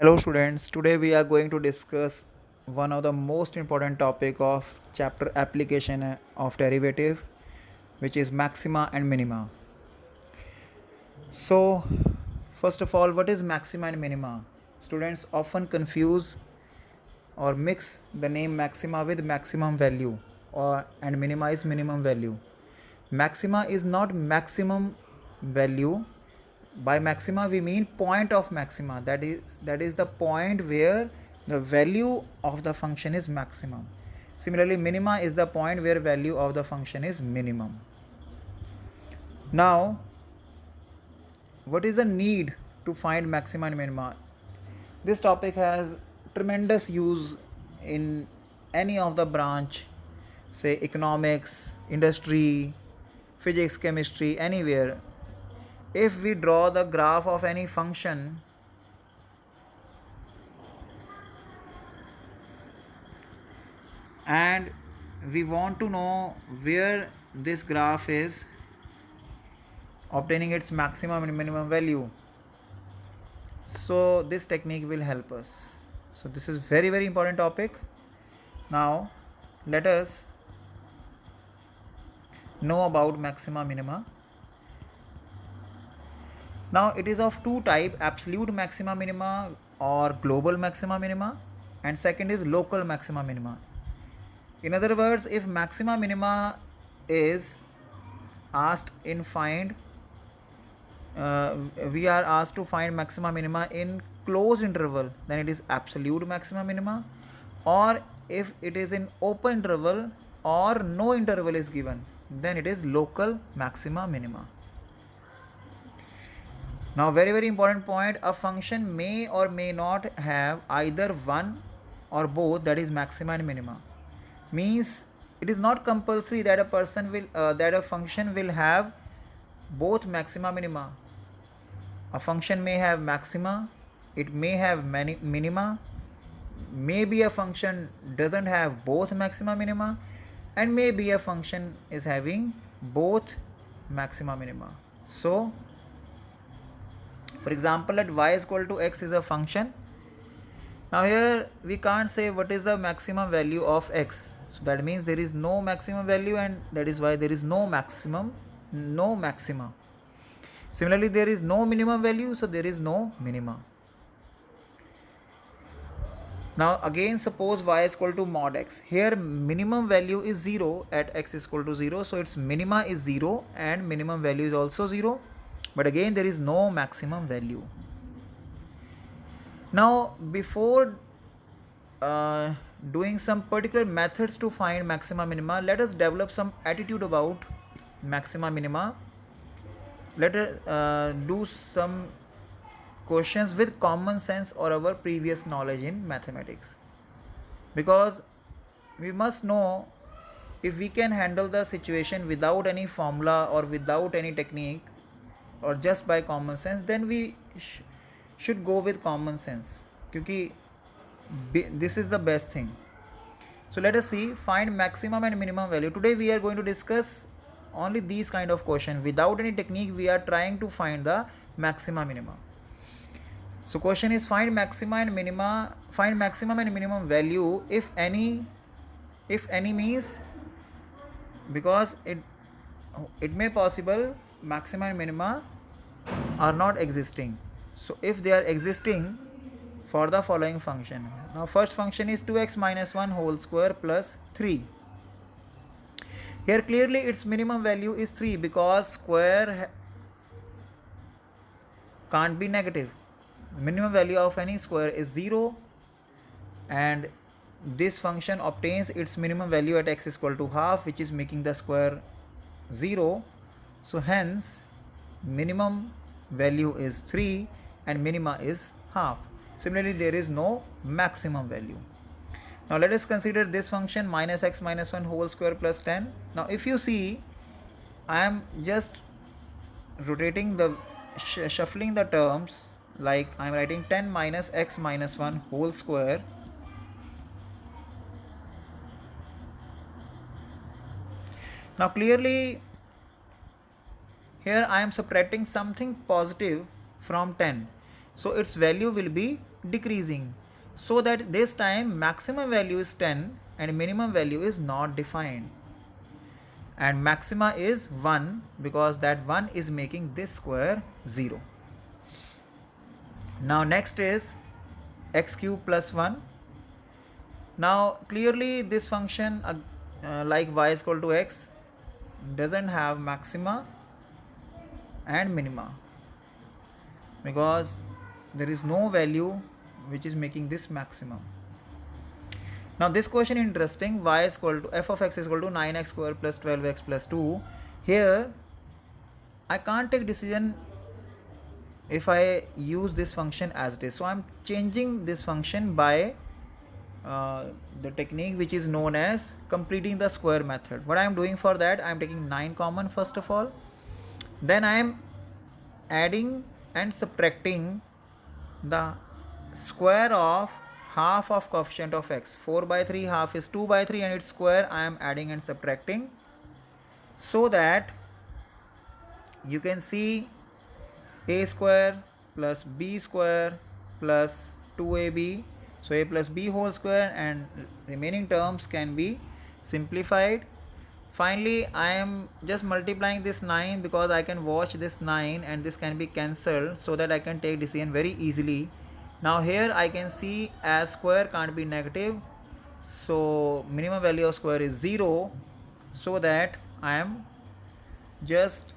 Hello students, today we are going to discuss one of the most important topic of chapter application of derivative, which is maxima and minima. So first of all, what is maxima and minima? Students often confuse or mix the name maxima with maximum value or and minimize minimum value. Maxima is not maximum value. By maxima we mean point of maxima, that is the point where the value of the function is maximum. Similarly, minima is the point where value of the function is minimum. Now, what is the need to find maxima and minima? This topic has tremendous use in any of the branch, say economics, industry, physics, chemistry, anywhere. If we draw the graph of any function and we want to know where this graph is obtaining its maximum and minimum value, so this technique will help us. So this is very important topic. Now let us know about maxima minima. Now it is of two type: absolute maxima minima or global maxima minima, and second is local maxima minima. In other words, if maxima minima is asked in find we are asked to find maxima minima in closed interval, then it is absolute maxima minima, or if it is in open interval or no interval is given, then it is local maxima minima. Now very important point: a function may or may not have either one or both, that is maxima and minima. Means it is not compulsory that a function will have both maxima minima. A function may have maxima, it may have many minima, maybe a function doesn't have both maxima minima, and maybe a function is having both maxima minima. So for example, let y is equal to x is a function. Now here we can't say what is the maximum value of x, so that means there is no maximum value, and that is why there is no maximum, no maxima. Similarly, there is no minimum value, so there is no minima. Now again, suppose y is equal to mod x. Here minimum value is 0 at x is equal to 0, so its minima is 0 and minimum value is also 0, but again there is no maximum value. Now before doing some particular methods to find maxima minima, let us develop some attitude about maxima minima. Let us do some questions with common sense or our previous knowledge in mathematics, because we must know if we can handle the situation without any formula or without any technique or just by common sense, then we should go with common sense, because this is the best thing. So let us see, find maximum and minimum value. Today we are going to discuss only these kind of question. Without any technique, we are trying to find the maxima minima. So question is, find maxima and minima, find maximum and minimum value if any. If any means, because it may possible maxima and minima are not existing. So if they are existing, for the following function. Now first function is 2x minus 1 whole square plus 3. Here clearly its minimum value is 3, because square can't be negative. Minimum value of any square is 0, and this function obtains its minimum value at x is equal to half, which is making the square 0. So hence minimum value is 3 and minima is half. Similarly, there is no maximum value. Now let us consider this function minus x minus 1 whole square plus 10. Now if you see, I am just rotating the shuffling the terms, like I am writing 10 minus x minus 1 whole square. Now clearly here I am subtracting something positive from 10, so its value will be decreasing, so that this time maximum value is 10 and minimum value is not defined, and maxima is 1 because that 1 is making this square 0. Now next is x cube plus 1. Now clearly this function like y is equal to x doesn't have maxima and minima because there is no value which is making this maximum. Now this question is interesting. Y is equal to f of x is equal to 9x square plus 12x plus 2. Here I can't take decision if I use this function as it is. So I'm changing this function by the technique which is known as completing the square method. What I am doing for that, I am taking 9 common first of all. Then I am adding and subtracting the square of half of coefficient of x. 4 by 3 half is 2 by 3 and its square I am adding and subtracting, so that you can see a square plus b square plus 2ab, so a plus b whole square, and remaining terms can be simplified. Finally I am just multiplying this 9 because I can watch this 9 and this can be cancelled, so that I can take decision very easily. Now here I can see as square can't be negative, so minimum value of square is 0, so that I am just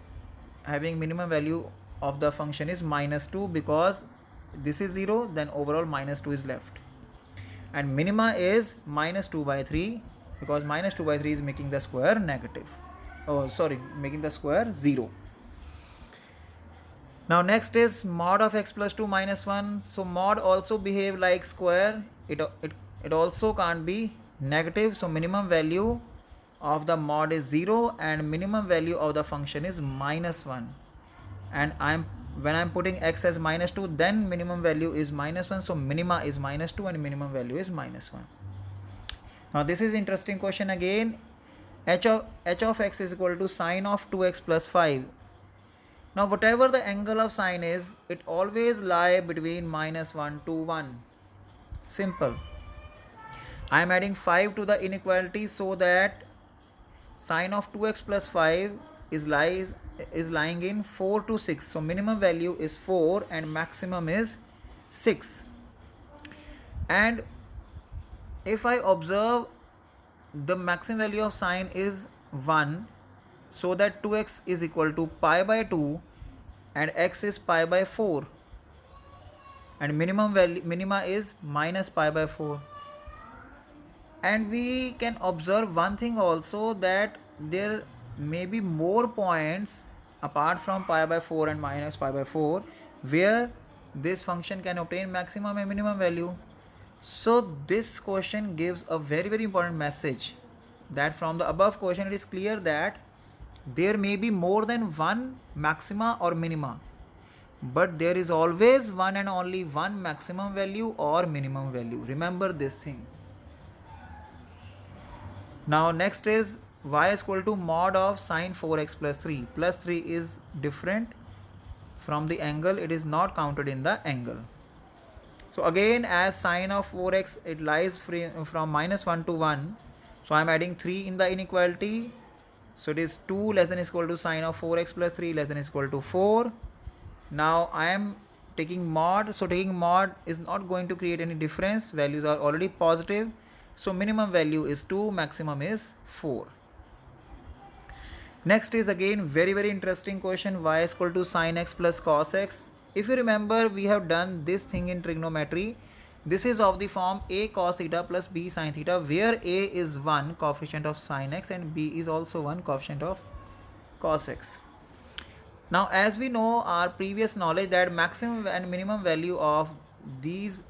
having minimum value of the function is minus 2 because this is 0, then overall minus 2 is left, and minima is minus 2 by 3 because minus 2 by 3 is making the square negative, making the square 0. Now next is mod of x plus 2 minus 1. So mod also behave like square, it also can't be negative, so minimum value of the mod is 0 and minimum value of the function is minus 1, and when I'm putting x as minus 2, then minimum value is minus 1, so minima is minus 2 and minimum value is minus 1. Now this is interesting question again. H of x is equal to sine of 2x plus 5. Now whatever the angle of sine is, it always lie between minus 1 to 1. Simple. I am adding 5 to the inequality, so that sine of 2x plus 5 is lying in 4 to 6. So minimum value is 4 and maximum is 6. And if I observe the maximum value of sine is 1, so that 2x is equal to pi by 2 and x is pi by 4, and minima is minus pi by 4. And we can observe one thing also, that there may be more points apart from pi by 4 and minus pi by 4 where this function can obtain maximum and minimum value. So this question gives a very very important message, that from the above question it is clear that there may be more than one maxima or minima, but there is always one and only one maximum value or minimum value. Remember this thing. Now next is y is equal to mod of sine 4x plus 3. Plus 3 is different from the angle, it is not counted in the angle. So again, as sine of 4x, it lies from minus 1 to 1. So I am adding 3 in the inequality. So it is 2 less than is equal to sine of 4x plus 3 less than is equal to 4. Now I am taking mod. So taking mod is not going to create any difference. Values are already positive. So minimum value is 2, maximum is 4. Next is again very very interesting question. Y is equal to sine x plus cos x. If you remember, we have done this thing in trigonometry. This is of the form a cos theta plus b sin theta, where a is 1 coefficient of sin x and b is also 1 coefficient of cos x. Now as we know our previous knowledge, that maximum and minimum value of this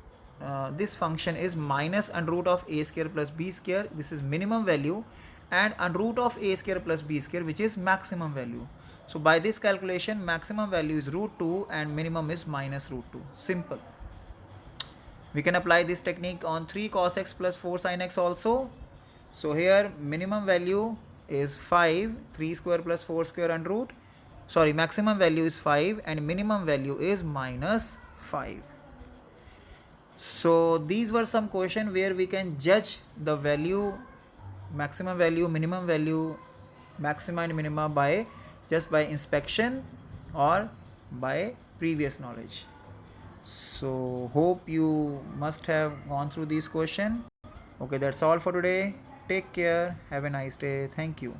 function is minus under root of a square plus b square. This is minimum value, and under root of a square plus b square, which is maximum value. So by this calculation, maximum value is root 2 and minimum is minus root 2. Simple. We can apply this technique on 3 cos x plus 4 sin x also. So here minimum value is 5, 3 square plus 4 square under root. Maximum value is 5 and minimum value is minus 5. So these were some questions where we can judge the value, maximum value, minimum value, maxima and minima by just by inspection or by previous knowledge. So hope you must have gone through these questions. Okay, that's all for today. Take care. Have a nice day. Thank you.